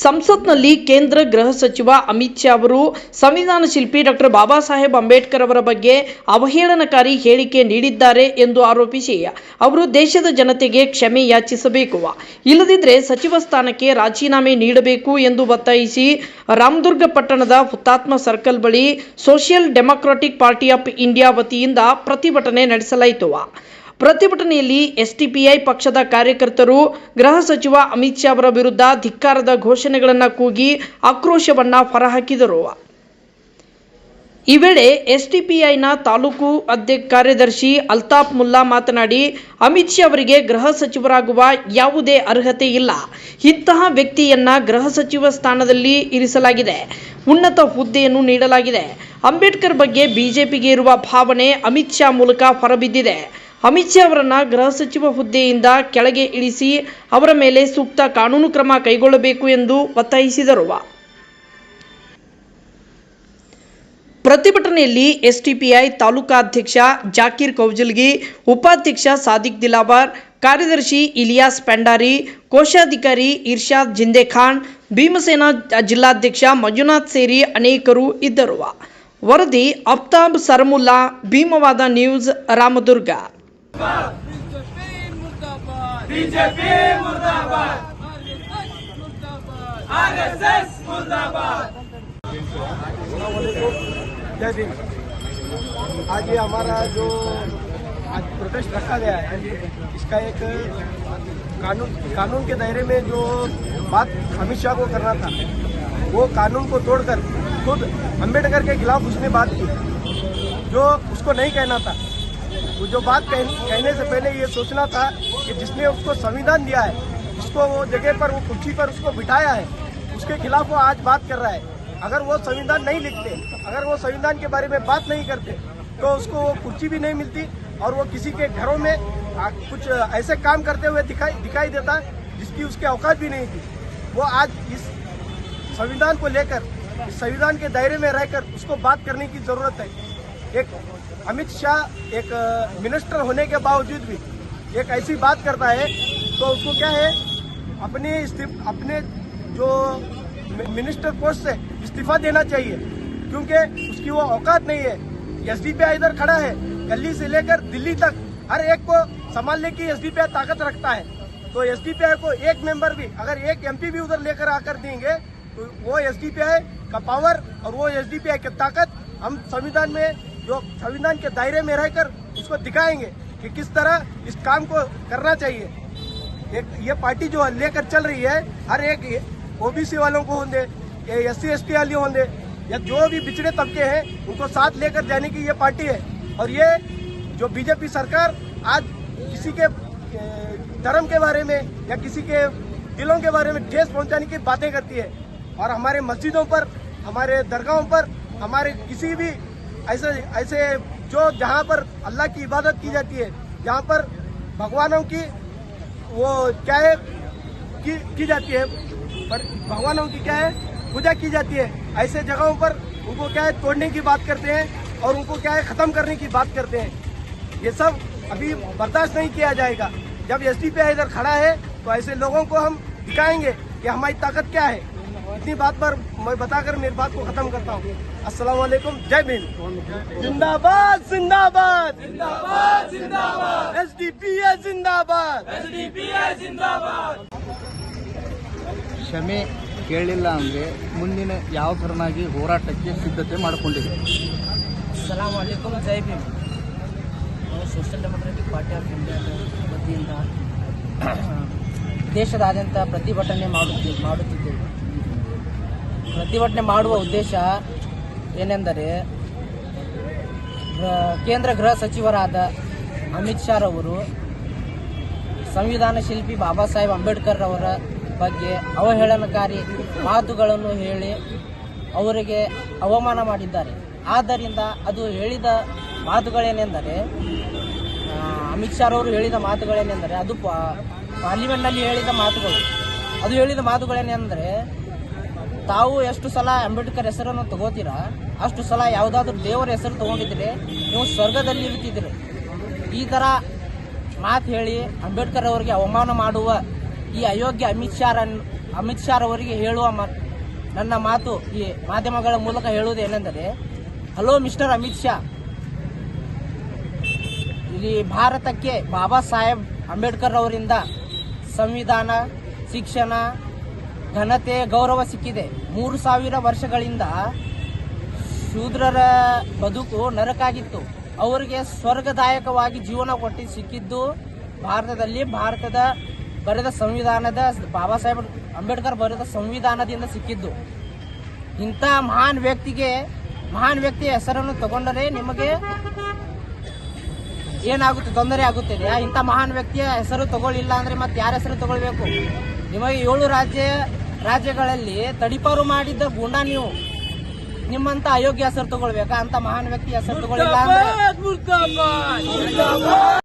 ಸಂಸತ್ನಲ್ಲಿ ಕೇಂದ್ರ ಗೃಹ ಸಚಿವ ಅಮಿತ್ ಶಾ ಅವರು ಸಂವಿಧಾನ ಶಿಲ್ಪಿ ಡಾಕ್ಟರ್ ಬಾಬಾ ಸಾಹೇಬ್ ಅಂಬೇಡ್ಕರ್ ಅವರ ಬಗ್ಗೆ ಅವಹೇಳನಕಾರಿ ಹೇಳಿಕೆ ನೀಡಿದ್ದಾರೆ ಎಂದು ಆರೋಪಿಸಿ ಅವರು ದೇಶದ ಜನತೆಗೆ ಕ್ಷಮೆ ಯಾಚಿಸಬೇಕು, ಇಲ್ಲದಿದ್ದರೆ ಸಚಿವ ಸ್ಥಾನಕ್ಕೆ ರಾಜೀನಾಮೆ ನೀಡಬೇಕು ಎಂದು ಒತ್ತಾಯಿಸಿ ರಾಮದುರ್ಗ ಪಟ್ಟಣದ ಹುತಾತ್ಮ ಸರ್ಕಲ್ ಬಳಿ social democratic party of India ವತಿಯಿಂದ ಪ್ರತಿಭಟನೆ ನಡೆಸಲಾಯಿತು. ಪ್ರತಿಭಟನೆಯಲ್ಲಿ ಎಸ್ಡಿಪಿಐ ಪಕ್ಷದ ಕಾರ್ಯಕರ್ತರು ಗೃಹ ಸಚಿವ ಅಮಿತ್ ಶಾ ಅವರ ವಿರುದ್ಧ ಧಿಕ್ಕಾರದ ಘೋಷಣೆಗಳನ್ನು ಕೂಗಿ ಆಕ್ರೋಶವನ್ನು ಹೊರಹಾಕಿದರು. ಈ ವೇಳೆ ಎಸ್ಡಿಪಿಐನ ತಾಲೂಕು ಕಾರ್ಯದರ್ಶಿ ಅಲ್ತಾಫ್ ಮುಲ್ಲಾ ಮಾತನಾಡಿ, ಅಮಿತ್ ಶಾ ಅವರಿಗೆ ಗೃಹ ಸಚಿವರಾಗುವ ಯಾವುದೇ ಅರ್ಹತೆ ಇಲ್ಲ. ಇಂತಹ ವ್ಯಕ್ತಿಯನ್ನ ಗೃಹ ಸಚಿವ ಸ್ಥಾನದಲ್ಲಿ ಇರಿಸಲಾಗಿದೆ, ಉನ್ನತ ಹುದ್ದೆಯನ್ನು ನೀಡಲಾಗಿದೆ. ಅಂಬೇಡ್ಕರ್ ಬಗ್ಗೆ ಬಿಜೆಪಿಗೆ ಇರುವ ಭಾವನೆ ಅಮಿತ್ ಶಾ ಮೂಲಕ ಹೊರಬಿದ್ದಿದೆ. ಅಮಿತ್ ಶಾ ಅವರನ್ನ ಗೃಹ ಸಚಿವ ಹುದ್ದೆಯಿಂದ ಕೆಳಗೆ ಇಳಿಸಿ ಅವರ ಮೇಲೆ ಸೂಕ್ತ ಕಾನೂನು ಕ್ರಮ ಕೈಗೊಳ್ಳಬೇಕು ಎಂದು ಒತ್ತಾಯಿಸಿದರು. ಪ್ರತಿಭಟನೆಯಲ್ಲಿ ಎಸ್ಡಿಪಿಐ ತಾಲೂಕಾಧ್ಯಕ್ಷ ಜಾಕೀರ್ ಕೌಜಲ್ಗಿ, ಉಪಾಧ್ಯಕ್ಷ ಸಾದಿಕ್ ದಿಲಾವರ್, ಕಾರ್ಯದರ್ಶಿ ಇಲಿಯಾಸ್ ಪೆಂಡಾರಿ, ಕೋಶಾಧಿಕಾರಿ ಇರ್ಷಾದ್ ಜಿಂದೇಖಾನ್, ಭೀಮಸೇನಾ ಜಿಲ್ಲಾಧ್ಯಕ್ಷ ಮಂಜುನಾಥ್ ಸೇರಿ ಅನೇಕರು ಇದ್ದರು. ವರದಿ ಅಫ್ತಾಬ್ ಸರಮುಲ್ಲಾ, ಭೀಮವಾದ ನ್ಯೂಸ್, ರಾಮದುರ್ಗ. बीजेपी मुर्दाबाद, आरएसएस मुर्दाबाद। जय भीम। आज ये हमारा जो आज प्रोटेस्ट रखा गया है, इसका एक कानून के दायरे में जो बात अमित शाह को करना था, वो कानून को तोड़कर खुद अंबेडकर के खिलाफ उसने बात की, जो उसको नहीं कहना था। वो जो बात कहने से पहले ये सोचना था कि जिसने उसको संविधान दिया है, जिसको वो जगह पर, वो कुर्सी पर उसको बिठाया है, उसके खिलाफ वो आज बात कर रहा है। अगर वो संविधान नहीं लिखते, अगर वो संविधान के बारे में बात नहीं करते, तो उसको वो कुर्सी भी नहीं मिलती और वो किसी के घरों में कुछ ऐसे काम करते हुए दिखाई देता जिसकी उसके औकात भी नहीं थी। वो आज इस संविधान को लेकर, इस संविधान के दायरे में रहकर उसको बात करने की जरूरत है। एक अमित शाह एक मिनिस्टर होने के बावजूद भी एक ऐसी बात करता है, तो उसको क्या है, अपने जो मिनिस्टर पोस्ट से इस्तीफा देना चाहिए, क्योंकि उसकी वो औकात नहीं है। एसडीपीआई इधर खड़ा है, गली से लेकर दिल्ली तक हर एक को संभालने की एसडीपीआई ताकत रखता है। तो एसडीपीआई को एक मेंबर भी, अगर एक एमपी भी उधर लेकर आकर देंगे, तो वो एसडीपीआई का पावर और वो एसडीपीआई की ताकत हम संविधान में, जो संविधान के दायरे में रहकर उसको दिखाएंगे कि किस तरह इस काम को करना चाहिए। एक ये पार्टी जो लेकर चल रही है, हर एक ओबीसी वालों को होंगे, एससी एसटी वाले होंगे, या जो भी पिछड़े तबके हैं, उनको साथ लेकर जाने की ये पार्टी है। और ये जो बीजेपी सरकार आज किसी के धर्म के बारे में या किसी के दिलों के बारे में ठेस पहुंचाने की बातें करती है, और हमारे मस्जिदों पर, हमारे दरगाहों पर, हमारे किसी भी ऐसे जो जहाँ पर अल्लाह की इबादत की जाती है, जहाँ पर भगवानों की वो क्या है की जाती है, पर भगवानों की क्या है पूजा की जाती है, ऐसे जगहों पर उनको क्या है तोड़ने की बात करते हैं और उनको क्या है खत्म करने की बात करते हैं। ये सब अभी बर्दाश्त नहीं किया जाएगा। जब एसडीपीआई इधर खड़ा है, तो ऐसे लोगों को हम दिखाएंगे कि हमारी ताकत क्या है। इतनी बात पर मैं बताकर मेरी बात को खत्म करता हूँ। अस्सलाम वालेकुम, जय भीम। जिंदाबाद जिंदाबाद जिंदाबाद जिंदाबाद, एसडीपीआई जिंदाबाद, एसडीपीआई जिंदाबाद। ಕ್ಷಮೆ ಕೇಳಿಲ್ಲ ಅಂದರೆ ಮುಂದಿನ ಯಾವ ಥರನಾಗಿ ಹೋರಾಟಕ್ಕೆ ಸಿದ್ಧತೆ ಮಾಡಿಕೊಂಡಿದೆ? ಸಲಾಂ ವಾಲೇಕುಮ್, ಜೈ ಭೀಮ್. ನಾವು ಸೋಷಿಯಲ್ ಡೆಮೋಕ್ರೆಟಿಕ್ ಪಾರ್ಟಿ ಆಫ್ ಇಂಡಿಯಾದ ವತಿಯಿಂದ ದೇಶದಾದ್ಯಂತ ಪ್ರತಿಭಟನೆ ಮಾಡುತ್ತಿದ್ದೇವೆ. ಪ್ರತಿಭಟನೆ ಮಾಡುವ ಉದ್ದೇಶ ಏನೆಂದರೆ, ಕೇಂದ್ರ ಗೃಹ ಸಚಿವರಾದ ಅಮಿತ್ ಶಾ ರವರು ಸಂವಿಧಾನ ಶಿಲ್ಪಿ ಬಾಬಾ ಸಾಹೇಬ್ ಅಂಬೇಡ್ಕರ್ ಅವರ ಬಗ್ಗೆ ಅವಹೇಳನಕಾರಿ ಮಾತುಗಳನ್ನು ಹೇಳಿ ಅವರಿಗೆ ಅವಮಾನ ಮಾಡಿದ್ದಾರೆ. ಆದ್ದರಿಂದ ಅದು ಹೇಳಿದ ಮಾತುಗಳೇನೆಂದರೆ, ಅಮಿತ್ ಶಾ ಅವರು ಹೇಳಿದ ಮಾತುಗಳೇನೆಂದರೆ, ಅದು ಪಾರ್ಲಿಮೆಂಟ್ನಲ್ಲಿ ಹೇಳಿದ ಮಾತುಗಳು. ಅದು ಹೇಳಿದ ಮಾತುಗಳೇನೆಂದರೆ, ತಾವು ಎಷ್ಟು ಸಲ ಅಂಬೇಡ್ಕರ್ ಹೆಸರನ್ನು ತಗೋತೀರಾ, ಅಷ್ಟು ಸಲ ಯಾವುದಾದ್ರೂ ದೇವರ ಹೆಸರು ತಗೊಂಡಿದ್ರೆ ನೀವು ಸ್ವರ್ಗದಲ್ಲಿ ಇರ್ತಿದ್ದೀರಿ. ಈ ಥರ ಮಾತು ಹೇಳಿ ಅಂಬೇಡ್ಕರ್ ಅವರಿಗೆ ಅವಮಾನ ಮಾಡುವ ಈ ಅಯೋಗ್ಯ ಅಮಿತ್ ಅಮಿತ್ ಶಾ ಅವರಿಗೆ ಹೇಳುವ ನನ್ನ ಮಾತು ಈ ಮಾಧ್ಯಮಗಳ ಮೂಲಕ ಹೇಳುವುದೇನೆಂದರೆ, ಹಲೋ ಮಿಸ್ಟರ್ ಅಮಿತ್ ಶಾ, ಇಲ್ಲಿ ಭಾರತಕ್ಕೆ ಬಾಬಾ ಸಾಹೇಬ್ ಅಂಬೇಡ್ಕರ್ ಅವರಿಂದ ಸಂವಿಧಾನ, ಶಿಕ್ಷಣ, ಘನತೆ, ಗೌರವ ಸಿಕ್ಕಿದೆ. 3000 ವರ್ಷಗಳಿಂದ ಶೂದ್ರರ ಬದುಕು ನರಕಾಗಿತ್ತು. ಅವರಿಗೆ ಸ್ವರ್ಗದಾಯಕವಾಗಿ ಜೀವನ ಕೊಟ್ಟು ಸಿಕ್ಕಿದ್ದು ಭಾರತದಲ್ಲಿ, ಭಾರತದ ಬರೆದ ಸಂವಿಧಾನದ, ಬಾಬಾ ಸಾಹೇಬ್ ಅಂಬೇಡ್ಕರ್ ಬರೆದ ಸಂವಿಧಾನದಿಂದ ಸಿಕ್ಕಿದ್ದು. ಇಂಥ ಮಹಾನ್ ವ್ಯಕ್ತಿಯ ಹೆಸರನ್ನು ತಗೊಂಡರೆ ನಿಮಗೆ ಏನಾಗುತ್ತೆ, ತೊಂದರೆ ಆಗುತ್ತದೆ. ಇಂಥ ಮಹಾನ್ ವ್ಯಕ್ತಿಯ ಹೆಸರು ತಗೊಳ್ಳಿಲ್ಲ ಅಂದ್ರೆ ಮತ್ತೆ ಯಾರ ಹೆಸರು ತಗೊಳ್ಬೇಕು? ನಿಮಗೆ 7 ರಾಜ್ಯಗಳಲ್ಲಿ ತಡಿಪಾರು ಮಾಡಿದ್ದ ಗುಂಡ ನೀವು. ನಿಮ್ಮಂತ ಅಯೋಗ್ಯ ಹೆಸರು ತಗೊಳ್ಬೇಕಾ? ಅಂತ ಮಹಾನ್ ವ್ಯಕ್ತಿ ಹೆಸರು ತಗೊಳ್ಳಿಲ್ಲ ಅಂದ್ರೆ